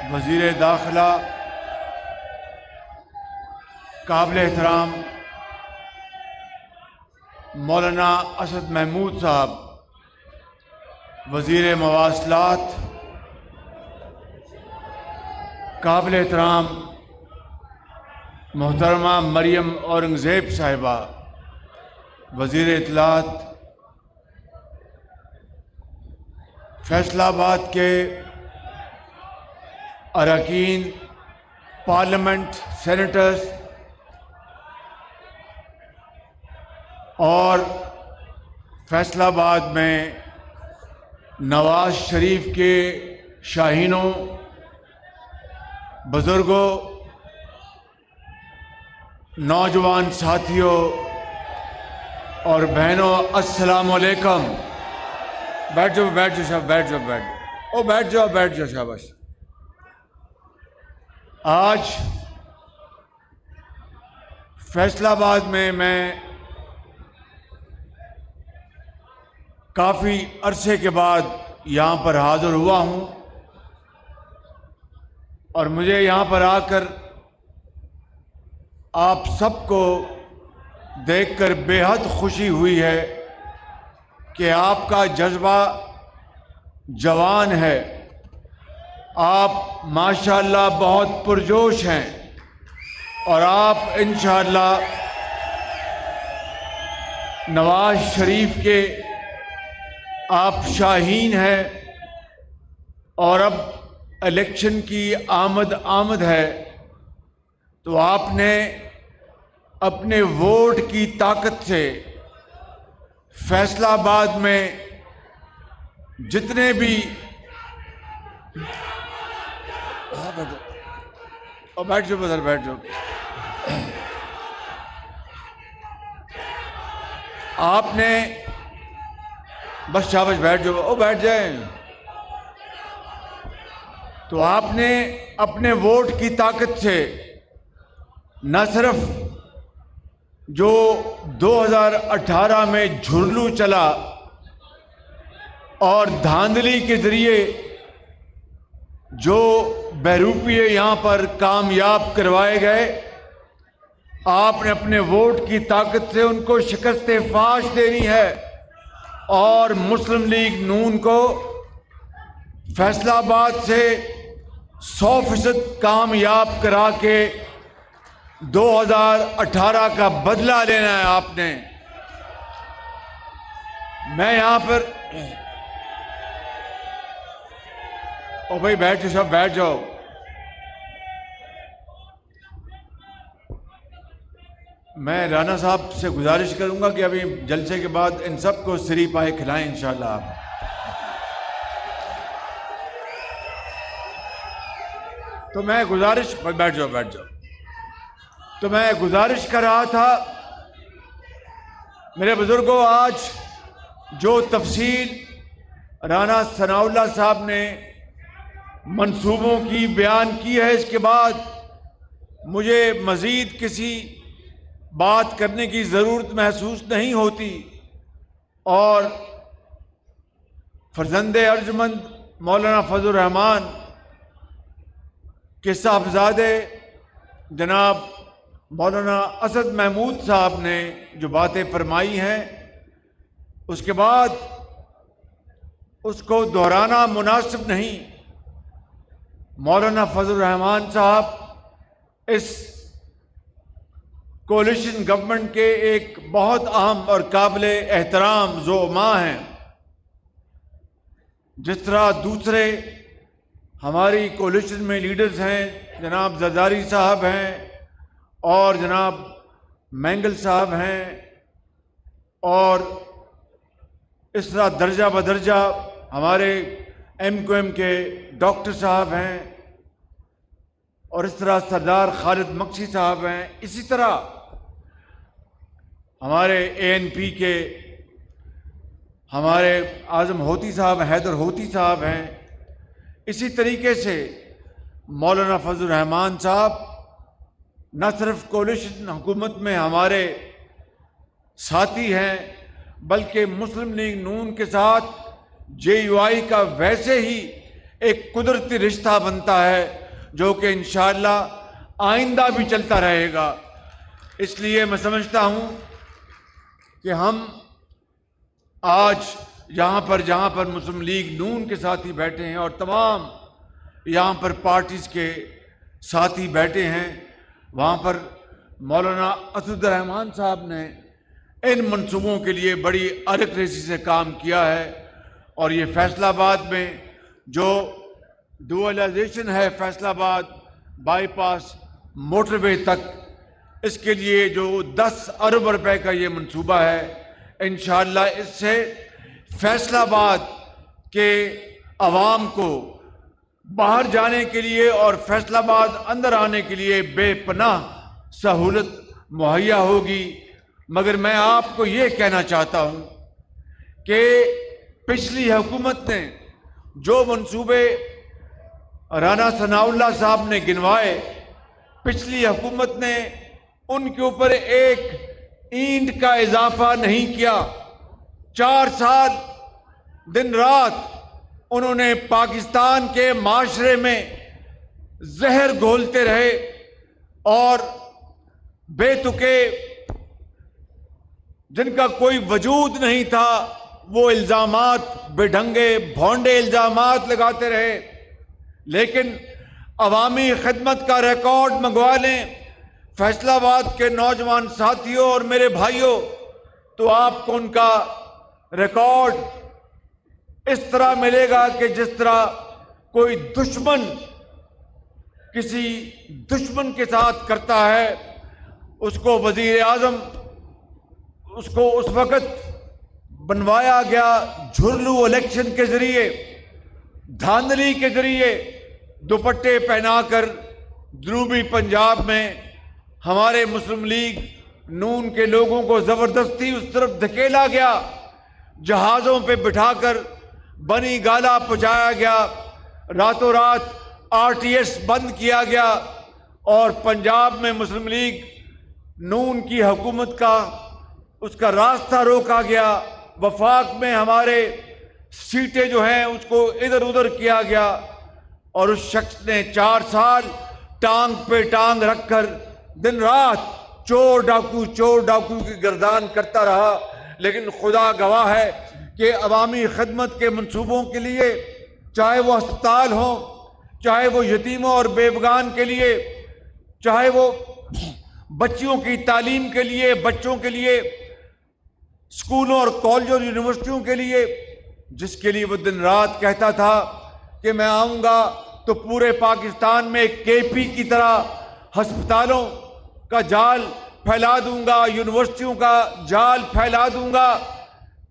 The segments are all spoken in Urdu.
وزیر داخلہ قابل احترام مولانا اسد محمود صاحب، وزیر مواصلات قابل احترام محترمہ مریم اورنگزیب صاحبہ، وزیر اطلاعات، فیصلہ آباد کے اراکین پارلیمنٹ، سینیٹرز اور فیصلہ آباد میں نواز شریف کے شاہینوں، بزرگوں، نوجوان ساتھیوں اور بہنوں، السلام علیکم۔ بیٹھ جاؤ صاحب، بیٹھ جاؤ شاباش۔ آج فیصلہ آباد میں کافی عرصے کے بعد یہاں پر حاضر ہوا ہوں اور مجھے یہاں پر آ کر آپ سب کو دیکھ کر بے حد خوشی ہوئی ہے کہ آپ کا جذبہ جوان ہے، آپ ماشاءاللہ بہت پرجوش ہیں اور آپ انشاءاللہ نواز شریف کے آپ شاہین ہیں اور اب الیکشن کی آمد ہے تو آپ نے اپنے ووٹ کی طاقت سے فیصلہ آباد میں جتنے بھی بیٹھ جاؤ آپ نے بس شاباش، بیٹھ جاؤ، بیٹھ جائیں۔ تو آپ نے اپنے ووٹ کی طاقت سے نہ صرف جو 2018 میں جھرلو چلا اور دھاندلی کے ذریعے جو بہروپیے یہاں پر کامیاب کروائے گئے، آپ نے اپنے ووٹ کی طاقت سے ان کو شکست فاش دینی ہے اور مسلم لیگ نون کو فیصلہ آباد سے 100% کامیاب کرا کے 2018 کا بدلہ لینا ہے آپ نے۔ میں یہاں پر بھائی بیٹھ جاؤ، سب بیٹھ جاؤ۔ میں رانا صاحب سے گزارش کروں گا کہ ابھی جلسے کے بعد ان سب کو سری پائے کھلائیں انشاءاللہ آپ۔ تو میں گزارش بیٹھ جاؤ تو میں گزارش کر رہا تھا میرے بزرگوں، آج جو تفصیل رانا ثناء اللہ صاحب نے منصوبوں کی بیان کی ہے، اس کے بعد مجھے مزید کسی بات کرنے کی ضرورت محسوس نہیں ہوتی اور فرزند ارجمند مولانا فضل الرحمان کے صاحبزادے جناب مولانا اسد محمود صاحب نے جو باتیں فرمائی ہیں، اس کے بعد اس کو دہرانا مناسب نہیں۔ مولانا فضل الرحمان صاحب اس کولیشن گورنمنٹ کے ایک بہت اہم اور قابل احترام زعما ہیں۔ جس طرح دوسرے ہماری کولیشن میں لیڈرز ہیں، جناب زرداری صاحب ہیں اور جناب مینگل صاحب ہیں، اور اس طرح درجہ بدرجہ ہمارے ایم کیو ایم کے ڈاکٹر صاحب ہیں، اور اس طرح سردار خالد مکسی صاحب ہیں، اسی طرح ہمارے اے این پی کے ہمارے اعظم ہوتی صاحب، حیدر ہوتی صاحب ہیں، اسی طریقے سے مولانا فضل الرحمان صاحب نہ صرف کولیشن حکومت میں ہمارے ساتھی ہیں بلکہ مسلم لیگ نون کے ساتھ جے یو آئی کا ویسے ہی ایک قدرتی رشتہ بنتا ہے جو کہ انشاءاللہ آئندہ بھی چلتا رہے گا۔ اس لیے میں سمجھتا ہوں کہ ہم آج جہاں پر مسلم لیگ نون کے ساتھی بیٹھے ہیں اور تمام یہاں پر پارٹیز کے ساتھی بیٹھے ہیں، وہاں پر مولانا اسد الرحمان صاحب نے ان منصوبوں کے لیے بڑی ارک ریسی سے کام کیا ہے، اور یہ فیصل آباد میں جو ڈوئلائزیشن ہے فیصل آباد بائی پاس موٹر وے تک، اس کے لیے جو 10 ارب روپے کا یہ منصوبہ ہے، انشاءاللہ اس سے فیصل آباد کے عوام کو باہر جانے کے لیے اور فیصل آباد اندر آنے کے لیے بے پناہ سہولت مہیا ہوگی۔ مگر میں آپ کو یہ کہنا چاہتا ہوں کہ پچھلی حکومت نے جو منصوبے رانا ثناء اللہ صاحب نے گنوائے، پچھلی حکومت نے ان کے اوپر ایک اینٹ کا اضافہ نہیں کیا۔ 4 سال دن رات انہوں نے پاکستان کے معاشرے میں زہر گھولتے رہے اور بے تکے جن کا کوئی وجود نہیں تھا وہ الزامات، بے ڈھنگے بھونڈے الزامات لگاتے رہے۔ لیکن عوامی خدمت کا ریکارڈ منگوا لیں فیصل آباد کے نوجوان ساتھیوں اور میرے بھائیوں، تو آپ کو ان کا ریکارڈ اس طرح ملے گا کہ جس طرح کوئی دشمن کسی دشمن کے ساتھ کرتا ہے۔ اس کو وزیر اعظم اس کو اس وقت بنوایا گیا جھرلو الیکشن کے ذریعے، دھاندلی کے ذریعے، دوپٹے پہنا کر جنوبی پنجاب میں ہمارے مسلم لیگ نون کے لوگوں کو زبردستی اس طرف دھکیلا گیا، جہازوں پہ بٹھا کر بنی گالا پہنچایا گیا، راتوں رات RTS بند کیا گیا، اور پنجاب میں مسلم لیگ نون کی حکومت کا اس کا راستہ روکا گیا۔ وفاق میں ہمارے سیٹیں جو ہیں اس کو ادھر ادھر کیا گیا، اور اس شخص نے 4 سال ٹانگ پہ ٹانگ رکھ کر دن رات چور ڈاکو کی گردان کرتا رہا۔ لیکن خدا گواہ ہے کہ عوامی خدمت کے منصوبوں کے لیے، چاہے وہ ہسپتال ہوں، چاہے وہ یتیموں اور بیوگان کے لیے، چاہے وہ بچیوں کی تعلیم کے لیے، بچوں کے لیے اسکولوں اور کالجوں اور یونیورسٹیوں کے لیے، جس کے لیے وہ دن رات کہتا تھا کہ میں آؤں گا تو پورے پاکستان میں ایک KP کی طرح ہسپتالوں کا جال پھیلا دوں گا، یونیورسٹیوں کا جال پھیلا دوں گا۔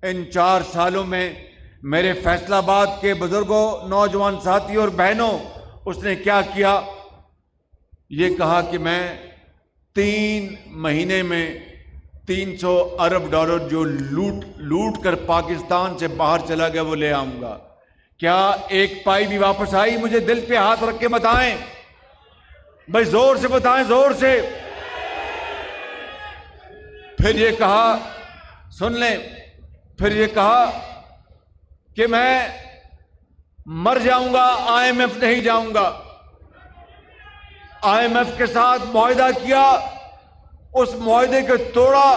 ان 4 سالوں میں میرے فیصل آباد کے بزرگوں، نوجوان ساتھیوں اور بہنوں، اس نے کیا کیا؟ یہ کہا کہ میں 3 مہینے میں $300 ارب جو لوٹ کر پاکستان سے باہر چلا گیا وہ لے آؤں گا۔ کیا ایک پائی بھی واپس آئی؟ مجھے دل پہ ہاتھ رکھ کے بتائیں بھائی، زور سے بتائیں، زور سے۔ پھر یہ کہا، سن لیں، پھر یہ کہا کہ میں مر جاؤں گا، IMF نہیں جاؤں گا۔ IMF کے ساتھ معاہدہ کیا، اس معاہدے کو توڑا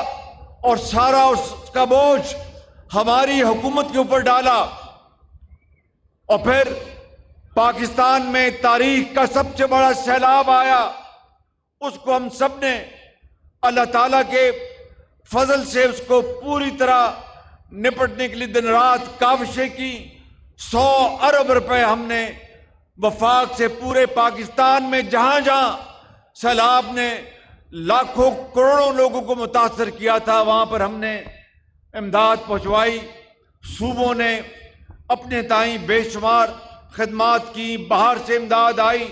اور سارا اس کا بوجھ ہماری حکومت کے اوپر ڈالا، اور پھر پاکستان میں تاریخ کا سب سے بڑا سیلاب آیا۔ اس کو ہم سب نے اللہ تعالیٰ کے فضل سے اس کو پوری طرح نپٹنے کے لیے دن رات کاوشیں کی۔ 100 ارب روپے ہم نے وفاق سے پورے پاکستان میں جہاں جہاں سیلاب نے لاکھوں کروڑوں لوگوں کو متاثر کیا تھا، وہاں پر ہم نے امداد پہنچوائی۔ صوبوں نے اپنے تائیں بے شمار خدمات کی، باہر سے امداد آئی،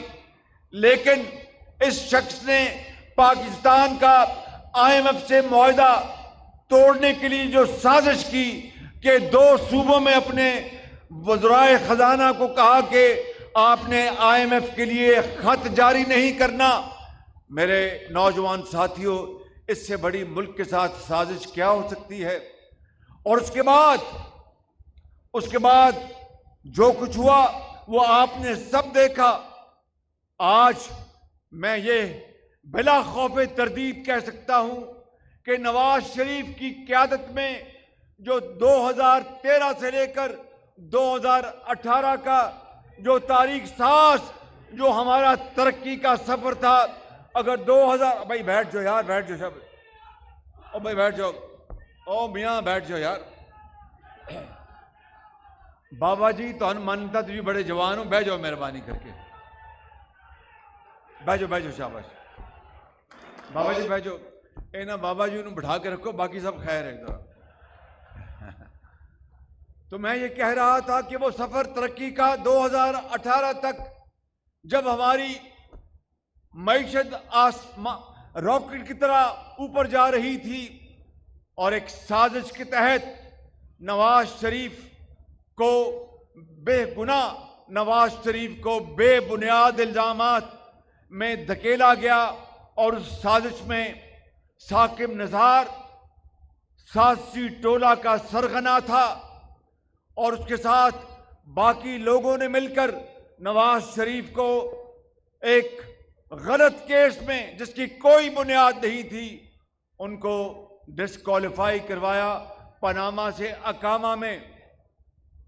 لیکن اس شخص نے پاکستان کا IMF سے معاہدہ توڑنے کے لیے جو سازش کی کہ 2 صوبوں میں اپنے وزرائے خزانہ کو کہا کہ آپ نے IMF کے لیے خط جاری نہیں کرنا۔ میرے نوجوان ساتھیوں، اس سے بڑی ملک کے ساتھ سازش کیا ہو سکتی ہے؟ اور اس کے بعد جو کچھ ہوا وہ آپ نے سب دیکھا۔ آج میں یہ بلا خوف تردید کہہ سکتا ہوں کہ نواز شریف کی قیادت میں جو 2013 سے لے کر 2018 کا جو تاریخ ساز جو ہمارا ترقی کا سفر تھا، اگر 2000 بھائی بیٹھ جاؤ یار، بیٹھ جاؤ سب، او بھائی بیٹھ جاؤ، او میاں بیٹھ جاؤ یار۔ بابا جی تو مانتا تجھے بڑے جوان ہوں، بیٹھ جاؤ مہربانی کر کے، بیٹھ جاؤ بیٹھ جاؤ، شاباش بابا جی بیٹھ جاؤ۔ اے نا بابا جی انہوں بٹھا کے رکھو، باقی سب خیر ہے ذرا۔ تو میں یہ کہہ رہا تھا کہ وہ سفر ترقی کا 2018 تک جب ہماری معیشت راکٹ کی طرح اوپر جا رہی تھی، اور ایک سازش کے تحت نواز شریف کو بے گناہ نواز شریف کو بے بنیاد الزامات میں دھکیلا گیا، اور اس سازش میں ثاقب نثار سیاسی ٹولہ کا سرغنہ تھا، اور اس کے ساتھ باقی لوگوں نے مل کر نواز شریف کو ایک غلط کیس میں جس کی کوئی بنیاد نہیں تھی ان کو ڈسکوالیفائی کروایا۔ پاناما سے اقامہ میں،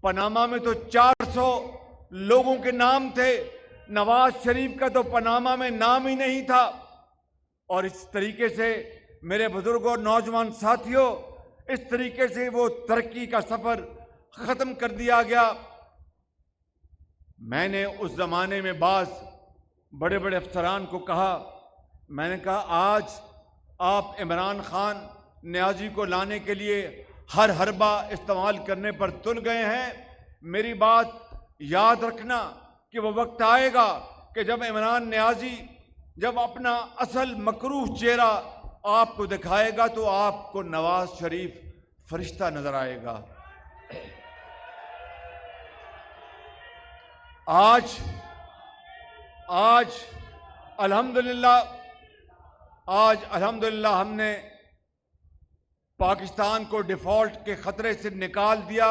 پاناما میں تو 400 لوگوں کے نام تھے، نواز شریف کا تو پاناما میں نام ہی نہیں تھا۔ اور اس طریقے سے میرے بزرگوں، نوجوان ساتھیوں، اس طریقے سے وہ ترقی کا سفر ختم کر دیا گیا۔ میں نے اس زمانے میں بعض بڑے بڑے افسران کو کہا، میں نے کہا آج آپ عمران خان نیازی کو لانے کے لیے ہر حربہ استعمال کرنے پر تل گئے ہیں۔ میری بات یاد رکھنا کہ وہ وقت آئے گا کہ جب عمران نیازی جب اپنا اصل مکروہ چہرہ آپ کو دکھائے گا تو آپ کو نواز شریف فرشتہ نظر آئے گا۔ آج الحمدللہ ہم نے پاکستان کو ڈیفالٹ کے خطرے سے نکال دیا۔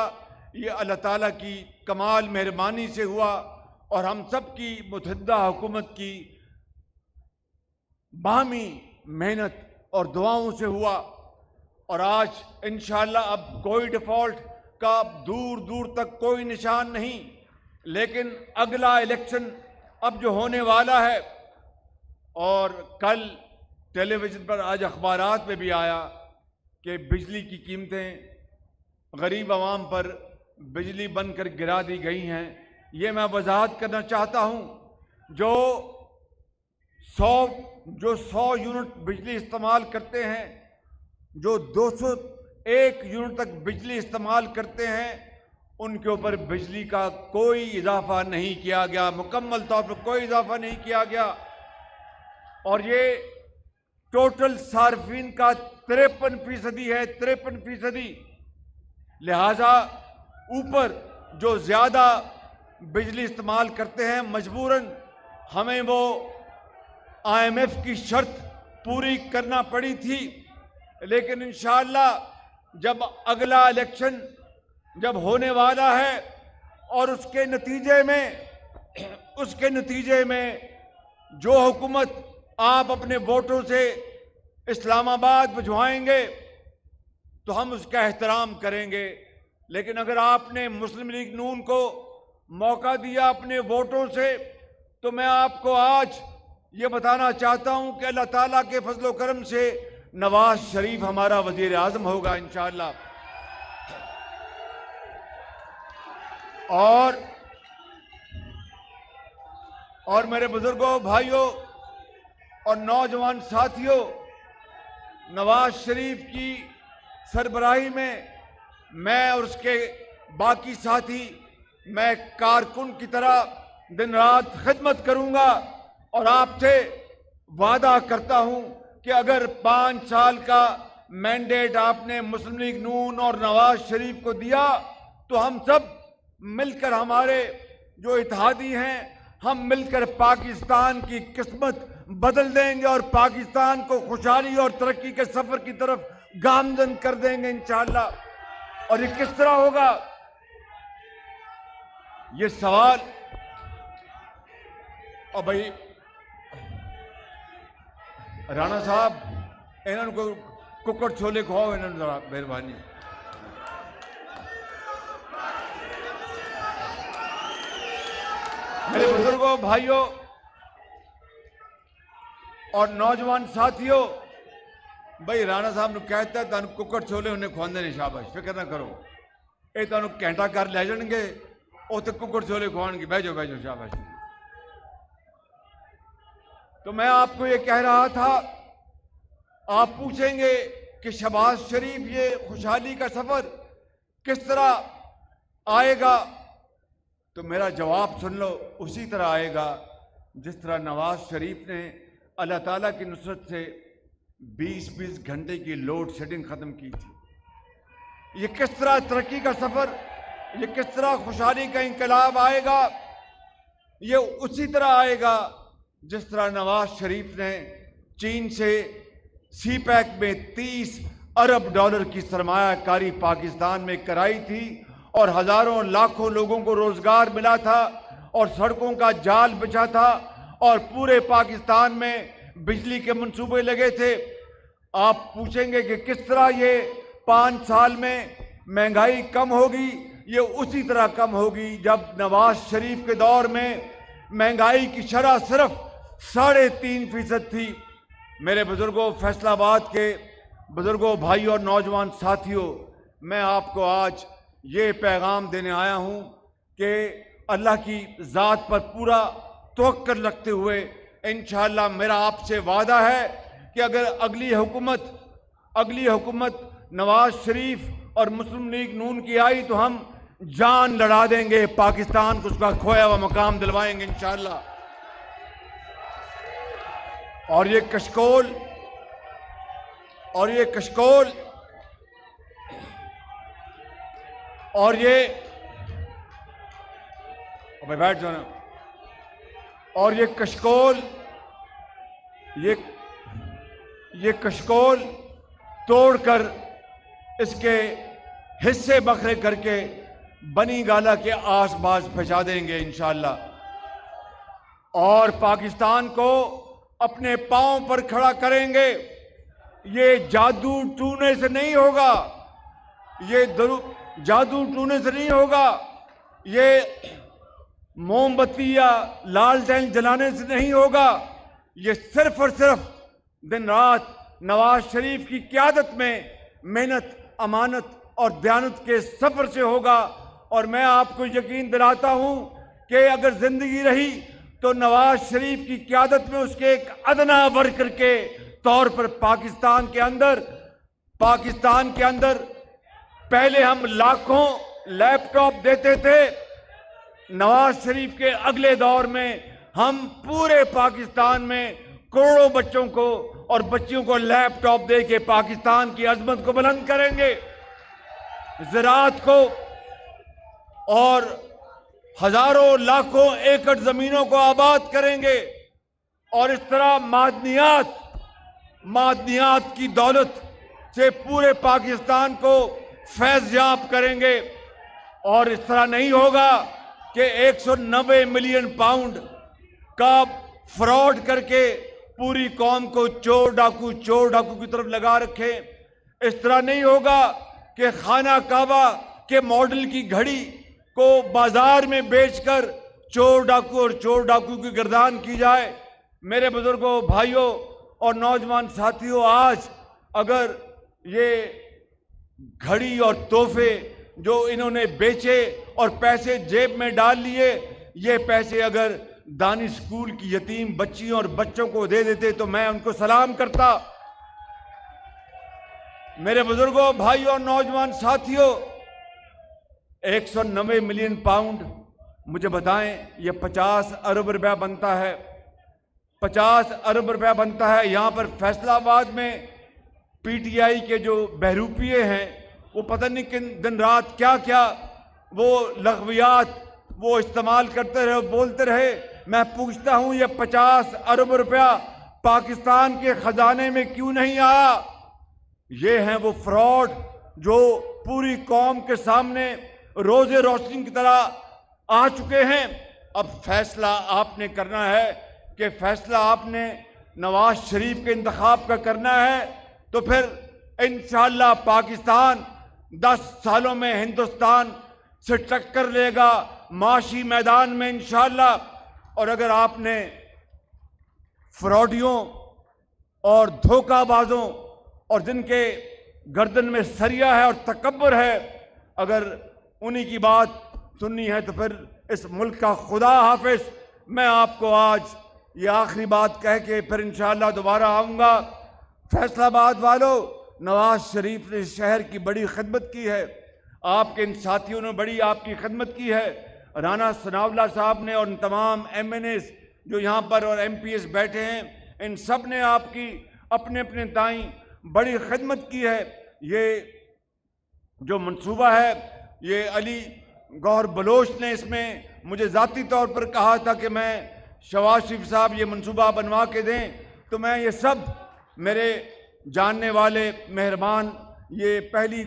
یہ اللہ تعالیٰ کی کمال مہربانی سے ہوا، اور ہم سب کی متحدہ حکومت کی باہمی محنت اور دعاؤں سے ہوا۔ اور آج انشاءاللہ اب کوئی ڈیفالٹ کا دور دور تک کوئی نشان نہیں، لیکن اگلا الیکشن اب جو ہونے والا ہے، اور کل ٹیلی ویژن پر آج اخبارات میں بھی آیا کہ بجلی کی قیمتیں غریب عوام پر بجلی بن کر گرا دی گئی ہیں۔ یہ میں وضاحت کرنا چاہتا ہوں، جو 100 یونٹ بجلی استعمال کرتے ہیں، جو 201 یونٹ تک بجلی استعمال کرتے ہیں، ان کے اوپر بجلی کا کوئی اضافہ نہیں کیا گیا، مکمل طور پر کوئی اضافہ نہیں کیا گیا۔ اور یہ ٹوٹل صارفین کا 53% ہے، 53%۔ لہذا اوپر جو زیادہ بجلی استعمال کرتے ہیں، مجبوراً ہمیں وہ IMF کی شرط پوری کرنا پڑی تھی، لیکن انشاءاللہ جب اگلا الیکشن جب ہونے والا ہے، اور اس کے نتیجے میں جو حکومت آپ اپنے ووٹوں سے اسلام آباد بھجوائیں گے تو ہم اس کا احترام کریں گے۔ لیکن اگر آپ نے مسلم لیگ نون کو موقع دیا اپنے ووٹوں سے، تو میں آپ کو آج یہ بتانا چاہتا ہوں کہ اللہ تعالیٰ کے فضل و کرم سے نواز شریف ہمارا وزیر اعظم ہوگا انشاءاللہ۔ اور میرے بزرگوں، بھائیوں اور نوجوان ساتھیوں، نواز شریف کی سربراہی میں میں اور اس کے باقی ساتھی، میں کارکن کی طرح دن رات خدمت کروں گا، اور آپ سے وعدہ کرتا ہوں کہ اگر 5 سال کا مینڈیٹ آپ نے مسلم لیگ نون اور نواز شریف کو دیا تو ہم سب مل کر، ہمارے جو اتحادی ہیں، ہم مل کر پاکستان کی قسمت بدل دیں گے، اور پاکستان کو خوشحالی اور ترقی کے سفر کی طرف گامزن کر دیں گے انشاءاللہ۔ اور یہ کس طرح ہوگا، یہ سوال اور بھائی رانا صاحب انہوں کو ککڑ چھولے کھواؤ انہوں ذرا مہربانی. میرے بزرگوں، بھائیوں اور نوجوان ساتھیوں، بھائی رانا صاحب نے کہتا ہے تانوں ککڑ چھولے انہیں کھواندے نے. شاباش، فکر نہ کرو، یہ تانوں گھنٹہ گھر لے جان گے، اتنے ککڑ چھولے کھوان گے. بہ جاؤ شاباش. تو میں آپ کو یہ کہہ رہا تھا، آپ پوچھیں گے کہ شہباز شریف یہ خوشحالی کا سفر کس طرح آئے گا، تو میرا جواب سن لو. اسی طرح آئے گا جس طرح نواز شریف نے اللہ تعالیٰ کی نصرت سے 20 گھنٹے کی لوڈ شیڈنگ ختم کی تھی. یہ کس طرح ترقی کا سفر، یہ کس طرح خوشحالی کا انقلاب آئے گا، یہ اسی طرح آئے گا جس طرح نواز شریف نے چین سے سی پیک میں 30 ارب ڈالر کی سرمایہ کاری پاکستان میں کرائی تھی، اور ہزاروں لاکھوں لوگوں کو روزگار ملا تھا، اور سڑکوں کا جال بچھا تھا، اور پورے پاکستان میں بجلی کے منصوبے لگے تھے. آپ پوچھیں گے کہ کس طرح یہ 5 سال میں مہنگائی کم ہوگی. یہ اسی طرح کم ہوگی جب نواز شریف کے دور میں مہنگائی کی شرح صرف 3.5% تھی. میرے بزرگوں، فیصل آباد کے بزرگوں، بھائیوں اور نوجوان ساتھیوں، میں آپ کو آج یہ پیغام دینے آیا ہوں کہ اللہ کی ذات پر پورا توکل رکھتے ہوئے انشاءاللہ میرا آپ سے وعدہ ہے کہ اگر اگلی حکومت نواز شریف اور مسلم لیگ نون کی آئی تو ہم جان لڑا دیں گے، پاکستان کو اس کا کھویا ہوا مقام دلوائیں گے انشاءاللہ. اور یہ کشکول بیٹھ جانا. اور یہ کشکول توڑ کر اس کے حصے بکھرے کر کے بنی گالا کے آس پاس پہنچا دیں گے انشاءاللہ. اور پاکستان کو اپنے پاؤں پر کھڑا کریں گے. یہ جادو ٹونے سے نہیں ہوگا، یہ موم بتی یا لالٹین جلانے سے نہیں ہوگا. یہ صرف اور صرف دن رات نواز شریف کی قیادت میں محنت، امانت اور دیانت کے سفر سے ہوگا. اور میں آپ کو یقین دلاتا ہوں کہ اگر زندگی رہی تو نواز شریف کی قیادت میں اس کے ایک ادنا ورکر کے طور پر پاکستان کے اندر پہلے ہم لاکھوں لیپ ٹاپ دیتے تھے. نواز شریف کے اگلے دور میں ہم پورے پاکستان میں کروڑوں بچوں کو اور بچیوں کو لیپ ٹاپ دے کے پاکستان کی عظمت کو بلند کریں گے. زراعت کو اور ہزاروں لاکھوں ایکڑ زمینوں کو آباد کریں گے. اور اس طرح معدنیات کی دولت سے پورے پاکستان کو فیض یاب کریں گے. اور اس طرح نہیں ہوگا کہ 190 ملین پاؤنڈ کا فراڈ کر کے پوری قوم کو چور ڈاکو کی طرف لگا رکھے. اس طرح نہیں ہوگا کہ خانہ کعبہ کے ماڈل کی گھڑی کو بازار میں بیچ کر چور ڈاکو کی گردان کی جائے. میرے بزرگوں، بھائیوں اور نوجوان ساتھیوں، آج اگر یہ گھڑی اور تحفے جو انہوں نے بیچے اور پیسے جیب میں ڈال لیے، یہ پیسے اگر دانش اسکول کی یتیم بچیوں اور بچوں کو دے دیتے تو میں ان کو سلام کرتا. میرے بزرگوں، بھائیوں اور نوجوان ساتھیوں، 190 ملین پاؤنڈ، مجھے بتائیں یہ 50 ارب روپیہ بنتا ہے. 50 ارب روپیہ بنتا ہے. یہاں پر فیصل آباد میں پی ٹی آئی کے جو بہروپیے ہیں وہ پتہ نہیں کن دن رات کیا وہ لغویات وہ استعمال کرتے رہے، بولتے رہے. میں پوچھتا ہوں یہ 50 ارب روپیہ پاکستان کے خزانے میں کیوں نہیں آیا؟ یہ ہیں وہ فراڈ جو پوری قوم کے سامنے روزے روشنی کی طرح آ چکے ہیں. اب فیصلہ آپ نے کرنا ہے کہ فیصلہ آپ نے نواز شریف کے انتخاب کا کرنا ہے، تو پھر انشاءاللہ پاکستان 10 سالوں میں ہندوستان سے ٹکر لے گا معاشی میدان میں انشاءاللہ۔ اور اگر آپ نے فراڈیوں اور دھوکہ بازوں اور جن کے گردن میں سریا ہے اور تکبر ہے، اگر انہی کی بات سننی ہے تو پھر اس ملک کا خدا حافظ۔ میں آپ کو آج یہ آخری بات کہہ کے پھر انشاءاللہ دوبارہ آؤں گا۔ فیصل آباد والوں، نواز شریف نے اس شہر کی بڑی خدمت کی ہے، آپ کے ان ساتھیوں نے بڑی آپ کی خدمت کی ہے۔ رانا ثناء اللہ صاحب نے اور ان تمام ایم این ایز جو یہاں پر اور ایم پی ایس بیٹھے ہیں، ان سب نے آپ کی اپنے اپنے تائیں بڑی خدمت کی ہے۔ یہ جو منصوبہ ہے، یہ علی گوہر بلوچ نے اس میں مجھے ذاتی طور پر کہا تھا کہ میں شہباز شریف صاحب یہ منصوبہ بنوا کے دیں، تو میں یہ سب میرے جاننے والے مہربان یہ پہلی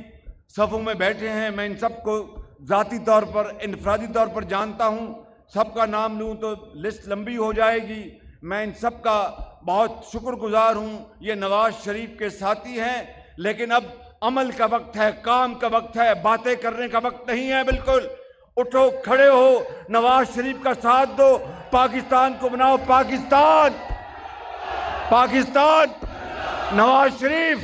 صفوں میں بیٹھے ہیں، میں ان سب کو ذاتی طور پر انفرادی طور پر جانتا ہوں۔ سب کا نام لوں تو لسٹ لمبی ہو جائے گی۔ میں ان سب کا بہت شکر گزار ہوں، یہ نواز شریف کے ساتھی ہیں، لیکن اب عمل کا وقت ہے، کام کا وقت ہے، باتیں کرنے کا وقت نہیں ہے۔ بالکل اٹھو، کھڑے ہو، نواز شریف کا ساتھ دو، پاکستان کو بناؤ پاکستان، پاکستان، نواز شریف۔